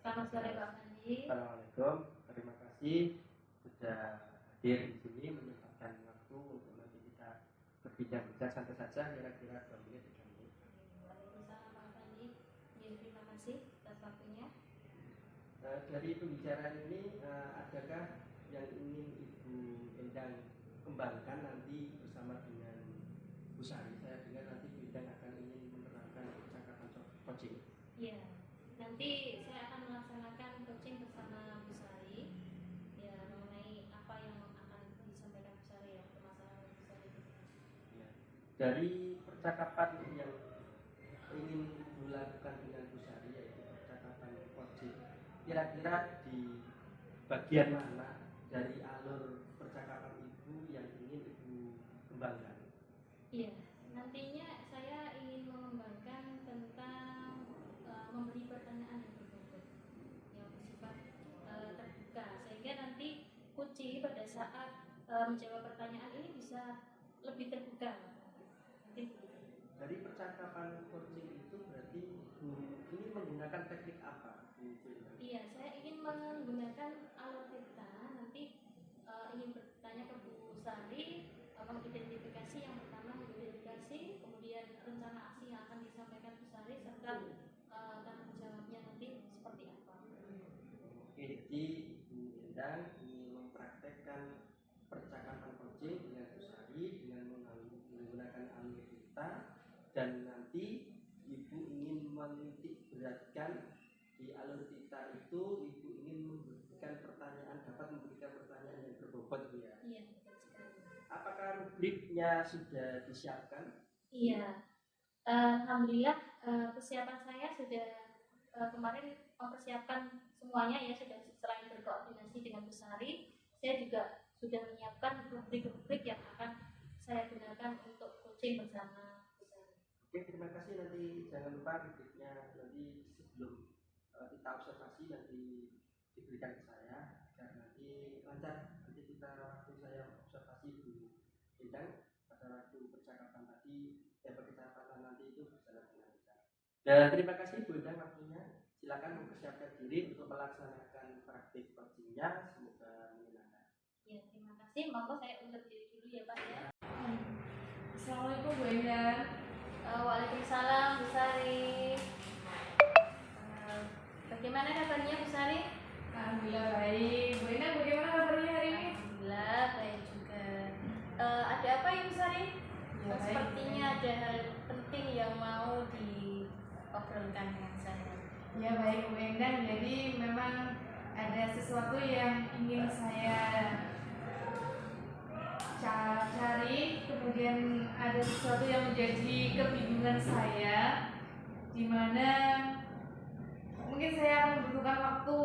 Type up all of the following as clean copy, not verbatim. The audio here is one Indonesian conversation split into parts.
Selamat sore Pak Panji. Assalamualaikum, terima kasih sudah hadir di sini menyempatkan waktu untuk nanti kita berbincang-bincang santai saja kira-kira 2 menit 3 menit. Waalaikumsalam Pak Panji. Terima kasih atas waktunya. Dari pembicaraan ini adakah yang ingin Ibu Endang kembangkan nanti bersama dengan Bu Sari? Saya dengar nanti Bu Endang akan ingin menerapkan percakapan coaching. Iya, nanti saya akan melaksanakan coaching bersama Bu Sari ya, mengenai apa yang akan disampaikan Bu Sari ya, permasalahan Bu Sari. Ya. Dari percakapan yang ingin Ibu lakukan dengan Bu Sari, yaitu percakapan coaching, kira-kira di bagian mana dari alur percakapan Ibu yang ingin Ibu kembangkan? Iya, nantinya saya ingin mengembangkan tentang memberi pertanyaan yang berbobot, yang bersifat terbuka, sehingga nanti kunci pada saat menjawab pertanyaan ini bisa lebih terbuka. Nanti dari percakapan coaching itu berarti Ibu ini menggunakan teknik apa? Iya, saya ingin menggunakan alur cerita. Nanti ingin bertanya ke Bu Sari, mengidentifikasi yang pertama mengidentifikasi, kemudian rencana aksi yang akan disampaikan Bu Sari serta tanggung jawabnya nanti seperti apa. Oke, jadi Ibu Endang ingin mempraktekkan percakapan coaching dengan Bu Sari dengan menggunakan alur cerita, dan nanti Ibu ingin menitik beratkan di alur cerita itu, Ibu ingin memberikan pertanyaan, dapat memberikan pertanyaan yang berbobot ya. Iya. Apakah rubriknya sudah disiapkan? Iya. Alhamdulillah persiapan saya sudah kemarin mempersiapkan semuanya ya, sudah selain berkoordinasi dengan Bu Sari, saya juga sudah menyiapkan rubrik-rubrik yang akan saya gunakan untuk coaching bersama Bu Sari. Oke, terima kasih. Nanti jangan lupa rubriknya nanti sebelum kita observasi nanti diberikan ke saya agar nanti lancar. Nanti kita waktu saya observasi Bu Endang pada waktu percakapan tadi, percakapan nanti itu berjalan dengan lancar. Dan terima kasih Bu Endang waktunya. Silakan mempersiapkan diri untuk melaksanakan praktik coachingnya. Semoga menyenangkan. Ya, terima kasih. Monggo saya undur diri dulu ya Pak ya. Assalamualaikum Bu Endang. Waalaikumsalam Bu Sari. Bagaimana kabarnya Bu Sari? Alhamdulillah baik. Bu Endang bagaimana kabarnya hari ini? Alhamdulillah baik juga. Ada apa ya Bu Sari? Ya, sepertinya baik. Ada hal penting yang mau diobrolkan dengan saya. Ya baik Bu Endang. Jadi memang ada sesuatu yang ingin saya cari, kemudian ada sesuatu yang menjadi kebingungan saya, di mana mungkin saya akan membutuhkan waktu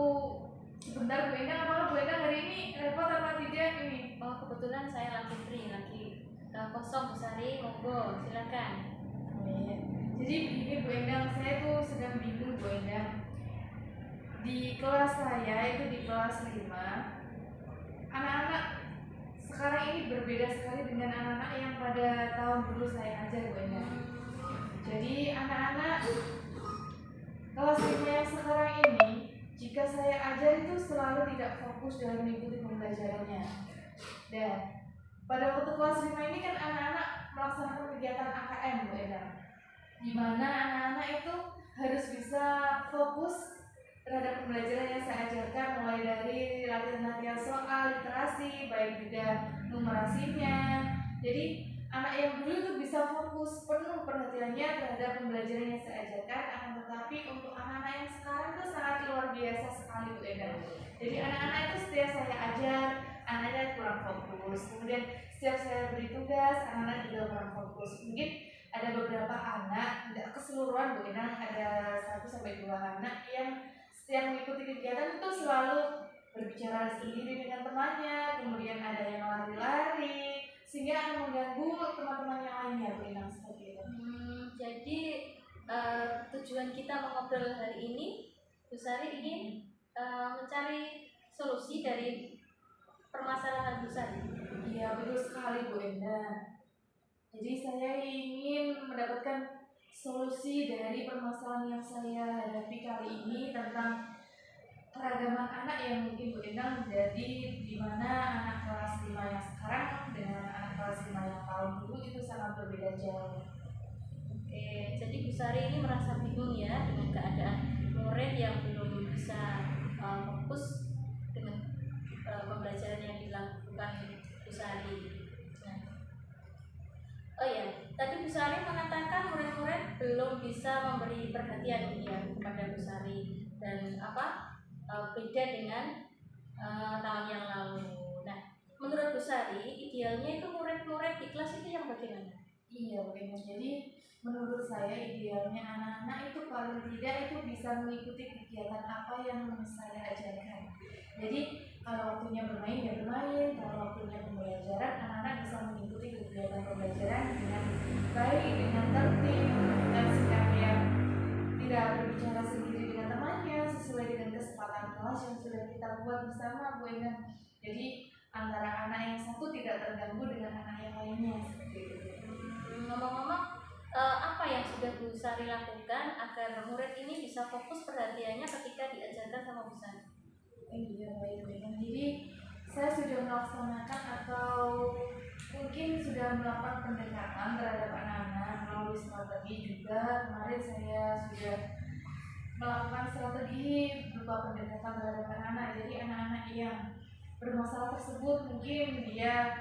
sebentar. Bu Endang, apakah Bu Endang hari ini repot apa tidak ini? Oh, kebetulan saya lagi free, lagi kosong Bu Sari, monggo silakan. Iya. Jadi begini Bu Endang, saya tuh sedang bingung Bu Endang. Di kelas saya itu di kelas 5, anak-anak sekarang ini berbeda sekali dengan anak-anak yang pada tahun dulu saya ajar Bu Endang. Jadi anak-anak kelas 5 yang sekarang ini, jika saya ajar itu selalu tidak fokus dalam mengikuti pembelajarannya. Dan pada waktu kelas 5 ini kan anak-anak melaksanakan kegiatan AKM Bu Endang, di mana anak-anak itu harus bisa fokus terhadap pembelajaran yang saya ajarkan, mulai dari latihan-latihan soal, literasi, baik juga numerasinya. Jadi anak yang dulu itu bisa fokus penuh perhatiannya terhadap pembelajaran yang saya ajarkan, akan tetapi untuk anak-anak yang sekarang itu sangat luar biasa sekali Bu Endang. Jadi anak-anak itu setiap saya ajar, anak-anak kurang fokus. Kemudian setiap saya beri tugas, anak-anak juga kurang fokus. Mungkin ada beberapa anak, tidak keseluruhan Bu Endang, ada 1-2 anak yang setiap mengikuti kegiatan itu selalu berbicara sendiri dengan temannya, kemudian ada yang lari-lari, sehingga akan mengganggu teman-teman yang lainnya Bu Endang, seperti itu. Jadi tujuan kita mengobrol hari ini, Bu Sari ingin mencari solusi dari permasalahan Bu Sari. Iya betul sekali Bu Endang. Jadi saya ingin mendapatkan solusi dari permasalahan yang saya hadapi kali ini tentang keragaman anak yang mungkin Bu Endang menjadi di mana anak kelas 5 yang sekarang dengan anak kelas 5 yang tahun dulu itu sangat berbeda jauh. Oke, jadi Bu Sari ini merasa bingung ya dengan keadaan murid yang belum bisa fokus dengan pembelajaran yang dilakukan Bu Sari. Nah, oh ya, tadi Bu Sari mengatakan murid-murid belum bisa memberi perhatian ya kepada Bu Sari dan beda dengan tahun yang lalu. Nah, menurut Bu Sari, idealnya itu murid-murid di kelas itu yang bagaimana? Iya, benar. Jadi menurut saya idealnya anak-anak itu paling tidak itu bisa mengikuti kegiatan apa yang saya ajarkan. Jadi kalau waktunya bermain ya bermain, kalau waktunya pembelajaran anak-anak bisa mengikuti kegiatan pembelajaran dengan baik, dengan tertib, dan sikap yang tidak berbicara sendiri dengan temannya sesuai dengan kesepakatan kelas yang sudah kita buat bersama Bu Endang. Jadi antara anak yang satu tidak terganggu dengan anak yang lainnya seperti itu. Ngomong-ngomong, apa yang sudah Bu Sari lakukan agar murid ini bisa fokus perhatiannya ketika diajarkan sama Bu Sari? Iya, baik. Jadi saya sudah melaksanakan atau mungkin sudah melakukan pendekatan terhadap anak-anak melalui strategi juga. Kemarin saya sudah melakukan strategi berupa pendekatan terhadap anak-anak. Jadi anak-anak yang bermasalah tersebut mungkin dia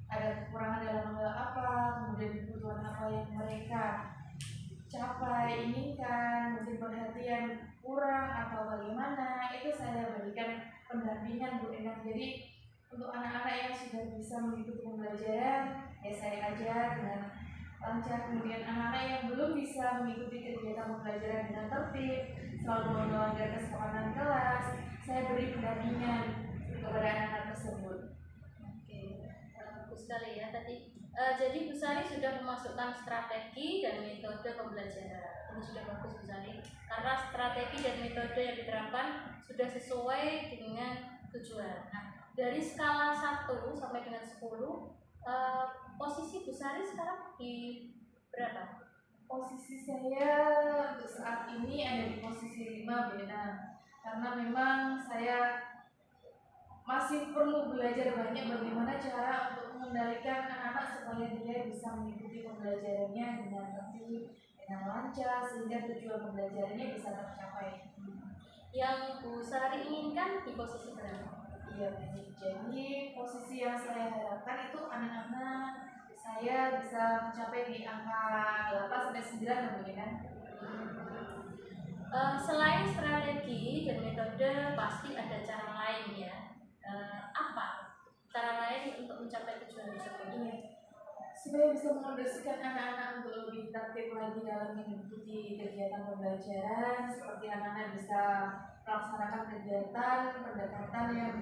ada kekurangan dalam hal apa, kemudian kebutuhan apa yang mereka capai, inginkan, mungkin perhatian kurang atau bagaimana, itu saya berikan pendampingan Bu Endang. Jadi untuk anak-anak yang sudah bisa mengikuti pembelajaran, ya saya ajar dengan lancar. Kemudian anak-anak yang belum bisa mengikuti kegiatan pembelajaran dengan tertib, selalu melanggar kesepakatan kelas, saya beri pendampingan kepada anak-anak tersebut. Oke, bagus sekali ya tadi. Jadi Bu Sari sudah memasukkan strategi dan metode pembelajaran. Ini sudah bagus Bu Sari, karena strategi dan metode yang diterapkan sudah sesuai dengan tujuan. Nah, dari skala 1 sampai dengan 10, posisi Bu Sari sekarang di berapa? Posisi saya untuk saat ini ada di posisi 5 Bu Endang, karena memang saya masih perlu belajar banyak bagaimana cara untuk mengendalikan anak-anak supaya dia bisa mengikuti pembelajarannya dengan tertib, dengan lancar, sehingga tujuan pembelajarannya bisa tercapai. Yang Bu Sari inginkan di posisi berapa? Iya, baik. Jadi posisi yang saya harapkan itu anak-anak saya bisa mencapai di angka 8 sampai 9 mungkin. Selain strategi dan metode, pasti ada cara lain ya. Apa cara lain untuk mencapai tujuan tersebut? Iya. Supaya bisa mengondisikan anak-anak untuk lebih tertib lagi dalam mengikuti kegiatan pembelajaran, seperti anak-anak bisa melaksanakan kegiatan pendekatan yang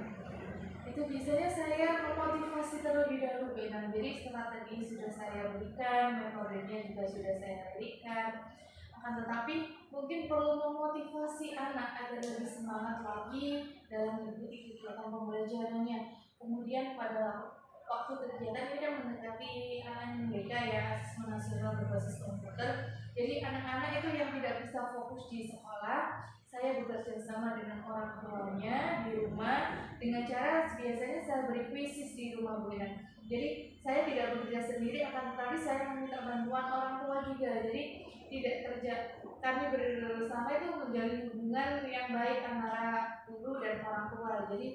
itu biasanya saya memotivasi terlebih dahulu dan jadi strategi sudah saya berikan, metodenya juga sudah saya berikan. Akan tetapi mungkin perlu memotivasi anak agar lebih semangat lagi dalam mengikuti kegiatan pembelajarannya. Kemudian pada waktu kegiatan ini kan mendekati ANBK ya, asesmen nasional berbasis komputer. Jadi anak-anak itu yang tidak bisa fokus di sekolah, saya bekerja sama dengan orang tuanya di rumah dengan cara biasanya saya beri kuisis di rumah Bu Endang. Jadi saya tidak bekerja sendiri, akan tetapi saya meminta bantuan orang tua juga. Jadi tidak kerja, kami bersama itu menjalin hubungan yang baik antara guru dan orang tua. Jadi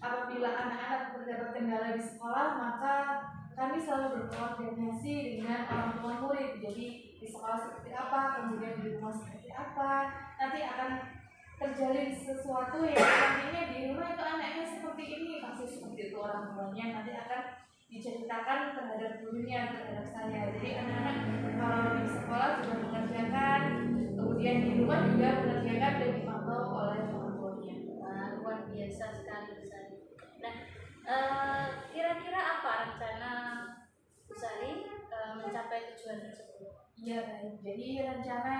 apabila anak-anak terdapat kendala di sekolah, maka kami selalu berkoordinasi dengan orang tua murid. Jadi di sekolah seperti apa, kemudian di rumah seperti apa, nanti akan terjalin sesuatu yang nantinya di rumah itu anaknya seperti ini, pasti seperti itu orang tuanya, nanti akan diceritakan terhadap gurunya, terhadap saya. Jadi anak-anak kalau di sekolah juga mengerjakan, kemudian di rumah juga mengerjakan dan dipantau oleh orang tuanya. Luar biasa sekali Bu Sari. Nah, kira-kira apa rencana Bu Sari mencapai tujuan tersebut? Iya baik. Jadi rencana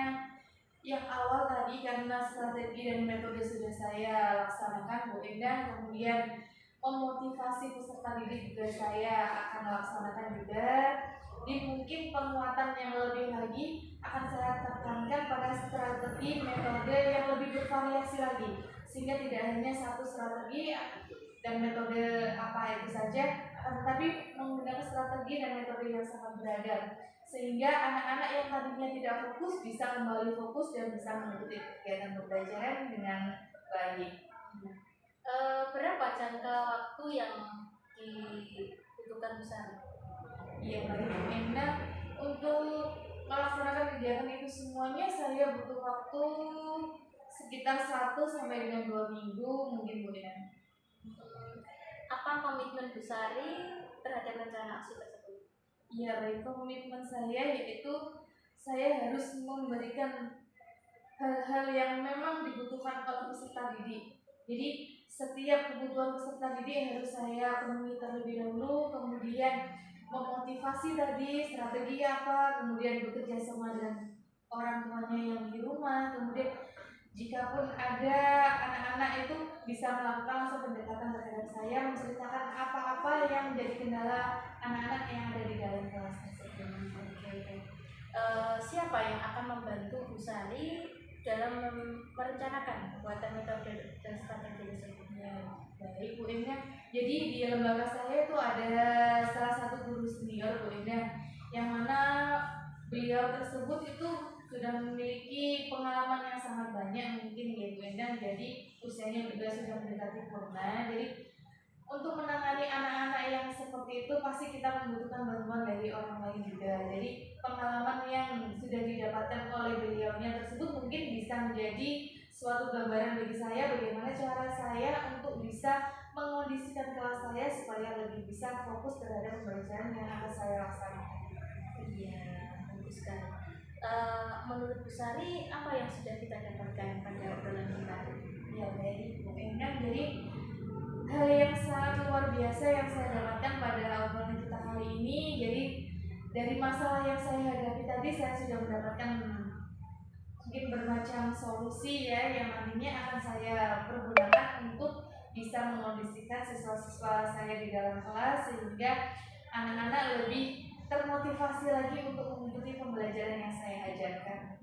yang awal tadi karena strategi dan metode sudah saya laksanakan Bu Endang, kemudian memotivasi peserta didik juga saya akan laksanakan juga. Jadi mungkin penguatan yang lebih lagi akan saya tekankan pada strategi metode yang lebih bervariasi lagi, sehingga tidak hanya satu strategi dan metode apa itu saja, tetapi menggunakan strategi dan metode yang sangat beragam, sehingga anak-anak yang tadinya tidak fokus bisa kembali fokus dan bisa mengikuti kegiatan pembelajaran dengan baik. Berapa jangka waktu yang dibutuhkan besar? Iya baik Bu Endah, untuk melaksanakan kegiatan itu semuanya saya butuh waktu sekitar 1 sampai dengan 2 minggu mungkin Bu Endah. Apa komitmen Bu Sari terhadap rencana aksi tersebut? Iya baik, komitmen saya yaitu saya harus memberikan hal-hal yang memang dibutuhkan oleh peserta didik. Jadi setiap kebutuhan peserta didik harus saya penuhi terlebih dahulu, kemudian memotivasi tadi strategi apa, kemudian bekerja sama dengan orang tuanya yang di rumah, kemudian jikapun ada anak-anak itu bisa melakukan langsung pendekatan terhadap saya, menceritakan apa-apa yang menjadi kendala anak-anak yang ada di dalam kelas tersebut. Siapa yang akan membantu Bu Sari dalam merencanakan pembuatan metode dan strategi tersebut? Ya, baik Bu Endah. Jadi di lembaga saya itu ada salah satu guru senior Bu Endah, yang mana beliau tersebut itu sudah memiliki pengalaman yang sangat banyak mungkin ya Bu Endah. Jadi usianya juga sudah mendekati purna. Jadi untuk menangani anak-anak yang seperti itu pasti kita membutuhkan bantuan dari orang lain juga. Jadi pengalaman yang sudah didapatkan oleh beliaunya tersebut mungkin bisa menjadi suatu gambaran bagi saya bagaimana cara saya untuk bisa mengondisikan kelas saya supaya lebih bisa fokus terhadap pembelajaran yang akan saya laksanakan. Iya, bagus sekali. Menurut Bu Sari, apa yang sudah kita dapatkan pada obrolan kita? Ya baik Bu Endah, jadi hal yang sangat luar biasa yang saya dapatkan pada obrolan kita kali ini. Jadi dari masalah yang saya hadapi tadi saya sudah mendapatkan mungkin bermacam solusi ya yang nantinya akan saya pergunakan untuk bisa mengondisikan siswa-siswa saya di dalam kelas sehingga anak-anak lebih termotivasi lagi untuk mengikuti pembelajaran yang saya ajarkan.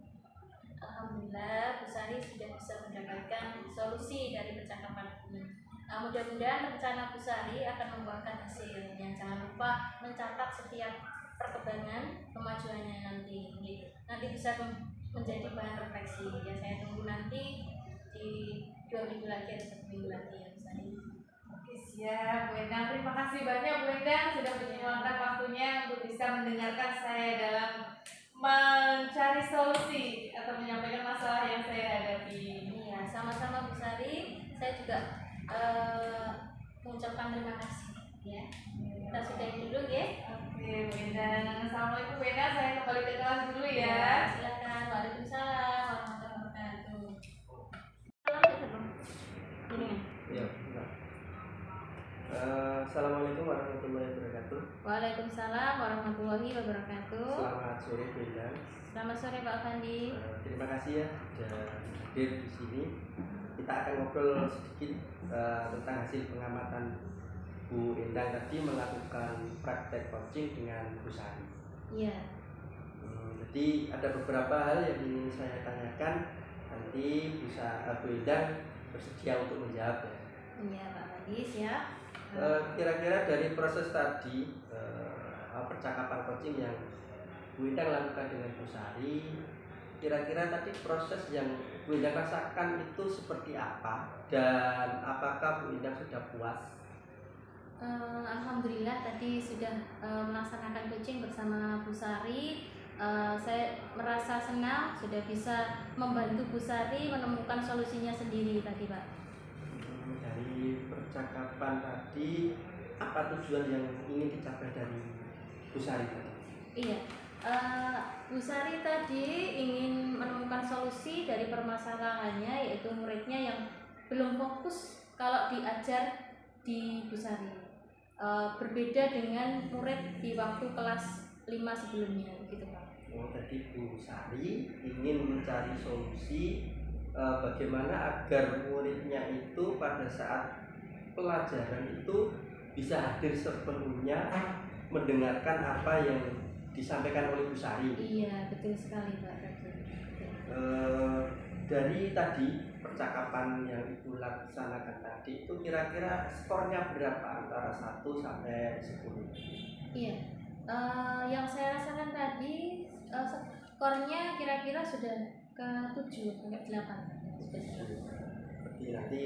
Alhamdulillah, Bu Sari sudah bisa mendapatkan solusi dari percakapan ini. Mudah-mudahan rencana Bu Sari akan membuahkan hasil. Yang jangan lupa mencatat setiap perkembangan kemajuannya nanti. Nanti bisa menjadi bahan refleksi. Ya, saya tunggu nanti di 2 minggu lagi atau 1 minggu lagi ya Bu Sari. Oke siap Bu Endah, terima kasih banyak Bu Endah sudah menyempatkan waktunya untuk bisa mendengarkan saya dalam mencari solusi atau menyampaikan masalah yang saya hadapi. Iya, sama-sama Bu Sari. Saya juga mengucapkan terima kasih. Ya, kita sudahi dulu ya. Oke Bu Endah, assalamualaikum Bu Endah, saya kembali ke kelas dulu ya. Silakan. Waalaikumsalam warahmatullahi wabarakatuh. Salam ya, Bang. Ini. Ya, benar. Assalamualaikum warahmatullahi wabarakatuh. Waalaikumsalam warahmatullahi wabarakatuh. Selamat sore Bu Endang. Selamat sore Pak Fandi. Terima kasih ya sudah hadir di sini. Kita akan ngobrol sedikit tentang hasil pengamatan Bu Endang tadi melakukan praktek coaching dengan Bu Sari. Iya. Jadi ada beberapa hal yang ingin saya tanyakan, nanti Bu Endang bersedia untuk menjawab ya. Iya Pak Fandi, siap. Kira-kira dari proses tadi percakapan coaching yang Bu Endang lakukan dengan Bu Sari, kira-kira tadi proses yang Bu Endang rasakan itu seperti apa dan apakah Bu Endang sudah puas? Alhamdulillah tadi sudah melaksanakan coaching bersama Bu Sari. Saya merasa senang sudah bisa membantu Bu Sari menemukan solusinya sendiri tadi Pak. Dari percakapan tadi, apa tujuan yang ingin dicapai dari Bu Sari tadi? Iya, Bu Sari tadi ingin menemukan solusi dari permasalahannya, yaitu muridnya yang belum fokus kalau diajar di Bu Sari. Berbeda dengan murid di waktu kelas 5 sebelumnya, gitu Pak. Oh, tadi Bu Sari ingin mencari solusi bagaimana agar muridnya itu pada saat pelajaran itu bisa hadir sepenuhnya mendengarkan apa yang disampaikan oleh Bu Sari. Iya, betul sekali Pak. Dari tadi percakapan yang Ibu laksanakan tadi itu kira-kira skornya berapa antara 1 sampai 10? Iya, yang saya rasakan tadi skornya kira-kira sudah ke 7 sampai 8 sudah saya. Berarti nanti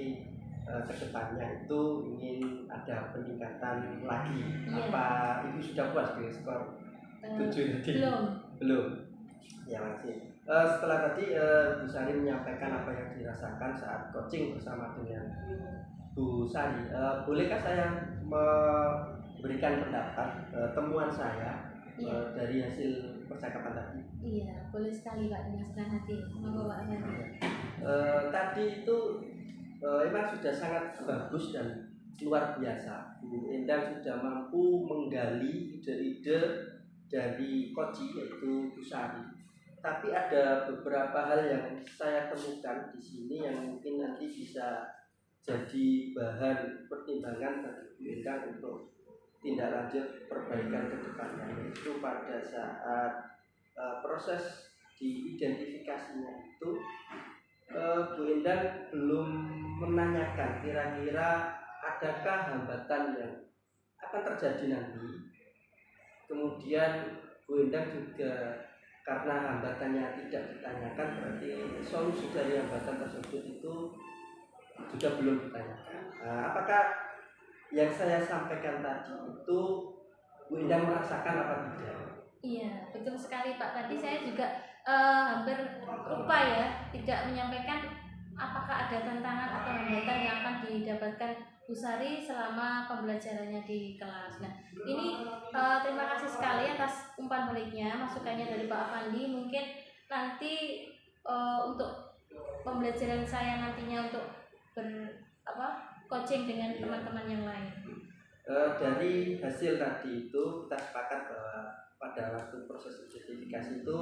ke depannya itu ingin ada peningkatan lagi. Iya. Apa Ibu sudah puas dengan skor 7 tadi? Belum. Ya masih. Setelah tadi Bu Sari menyampaikan apa yang dirasakan saat coaching bersama dengan Bu Sari, bolehkah saya memberikan pendapat temuan saya dari hasil percakapan tadi? Iya, boleh sekali Pak, dengan senang hati. Monggo Pak Afandi. Tadi itu memang sudah sangat bagus dan luar biasa. Bu Endang sudah mampu menggali ide-ide dari Koci yaitu Bu Sari. Tapi ada beberapa hal yang saya temukan di sini yang mungkin nanti bisa jadi bahan pertimbangan bagi Bu Endang untuk tindak lanjut perbaikan ke depannya, yaitu pada saat proses diidentifikasinya itu Bu Endang belum menanyakan kira-kira adakah hambatan yang akan terjadi nanti. Kemudian Bu Endang juga karena hambatannya tidak ditanyakan, berarti solusi dari hambatan tersebut itu juga belum ditanyakan. Apakah yang saya sampaikan tadi itu Bu Endang merasakan apa tidak? Iya, betul sekali Pak. Tadi saya juga hampir lupa ya, tidak menyampaikan apakah ada tantangan atau hambatan yang akan didapatkan Bu Sari selama pembelajarannya di kelas. Nah, ini terima kasih sekali atas umpan baliknya, masukannya dari Pak Afandi. Mungkin nanti untuk pembelajaran saya nantinya untuk coaching dengan teman-teman yang lain. Dari hasil tadi itu kita sepakat bahwa pada waktu proses identifikasi itu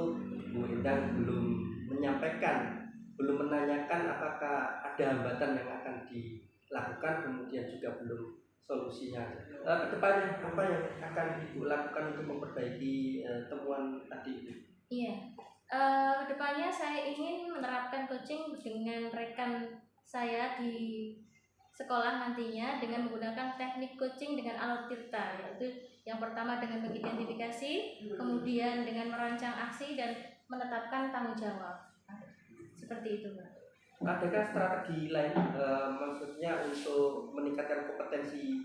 Bu Endang belum menyampaikan, belum menanyakan apakah ada hambatan yang akan dilakukan, kemudian juga belum solusinya. Kedepannya apa yang akan Ibu lakukan untuk memperbaiki temuan tadi itu? Iya, kedepannya saya ingin menerapkan coaching dengan rekan saya di sekolah nantinya dengan menggunakan teknik coaching dengan alur tirta, yaitu yang pertama dengan mengidentifikasi, kemudian dengan merancang aksi dan menetapkan tanggung jawab. Seperti itu, Pak. Adakah strategi lain, maksudnya untuk meningkatkan kompetensi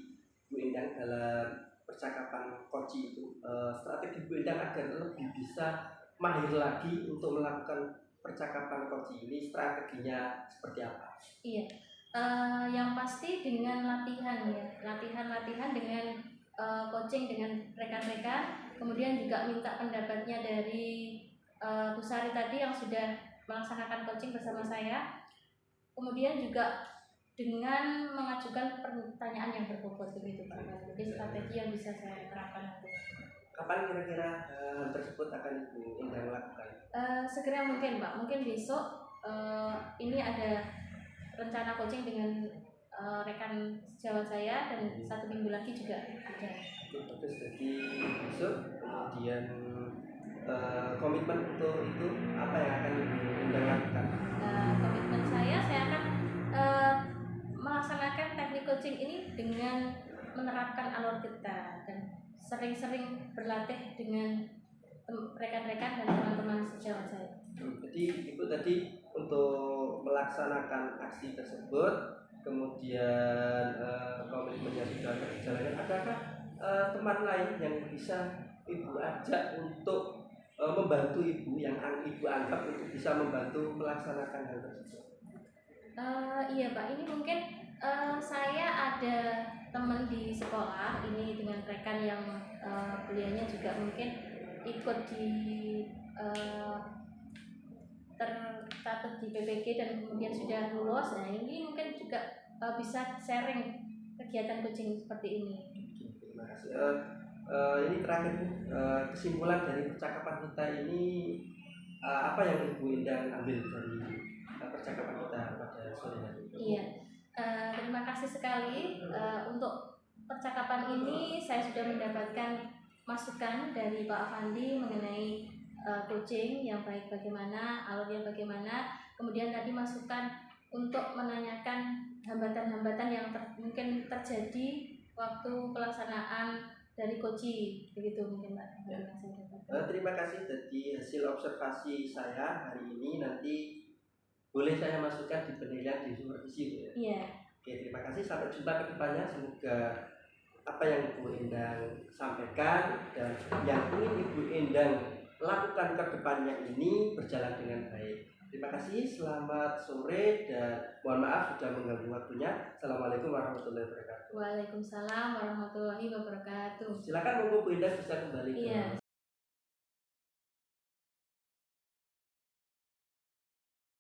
Bu Endang dalam percakapan coaching itu, strategi Bu Endang agar lebih bisa mahir lagi untuk melakukan percakapan coaching ini, strateginya seperti apa? Iya. Yang pasti dengan latihan dengan coaching dengan rekan-rekan, kemudian juga minta pendapatnya dari Bu Sari tadi yang sudah melaksanakan coaching bersama saya, kemudian juga dengan mengajukan pertanyaan yang berbobot begitu Pak. Jadi strategi yang bisa saya terapkan nanti. Kapan kira-kira hal tersebut akan Ibu Endang lakukan? Segera mungkin Pak, mungkin besok ini ada rencana coaching dengan rekan sejawat saya dan 1 minggu lagi juga ada. Bagus, jadi besok kemudian komitmen untuk itu apa yang akan Endang lakukan? Komitmen saya akan melaksanakan teknik coaching ini dengan menerapkan alur tirta dan sering-sering berlatih dengan rekan-rekan dan teman-teman sejawat saya. Jadi Ibu tadi untuk melaksanakan aksi tersebut, kemudian komitmennya sudah terjalankan. Adakah teman lain yang bisa Ibu ajak untuk membantu Ibu, yang Ibu anggap untuk bisa membantu melaksanakan hal tersebut? Iya Pak, ini mungkin saya ada teman di sekolah ini dengan rekan yang beliaunya juga mungkin ikut di tercatat di PPG dan kemudian sudah lulus. Nah ini mungkin juga bisa sharing kegiatan coaching seperti ini. Terima kasih. Ini terakhir Bu, kesimpulan dari percakapan kita ini apa yang Ibu Endang ambil dari percakapan kita pada sore hari ini? Iya, terima kasih sekali untuk percakapan ini. Saya sudah mendapatkan masukan dari Pak Afandi mengenai coaching yang baik bagaimana, alurnya bagaimana, kemudian tadi masukan untuk menanyakan hambatan-hambatan yang mungkin terjadi waktu pelaksanaan dari koji, begitu mungkin Mbak. Ya. Yang saya dapatkan. Terima kasih. Jadi hasil observasi saya hari ini nanti boleh saya masukkan di penilaian di supervisi Bu, ya. Iya. Oke, terima kasih. Sampai jumpa ke depannya. Semoga apa yang Ibu Endang sampaikan dan yang ingin Ibu Endang lakukan ke depannya ini berjalan dengan baik. Terima kasih, selamat sore dan mohon maaf sudah mengganggu waktunya. Assalamualaikum warahmatullahi wabarakatuh. Waalaikumsalam warahmatullahi wabarakatuh. Silakan monggo Bu Endang bisa kembali ke Iya.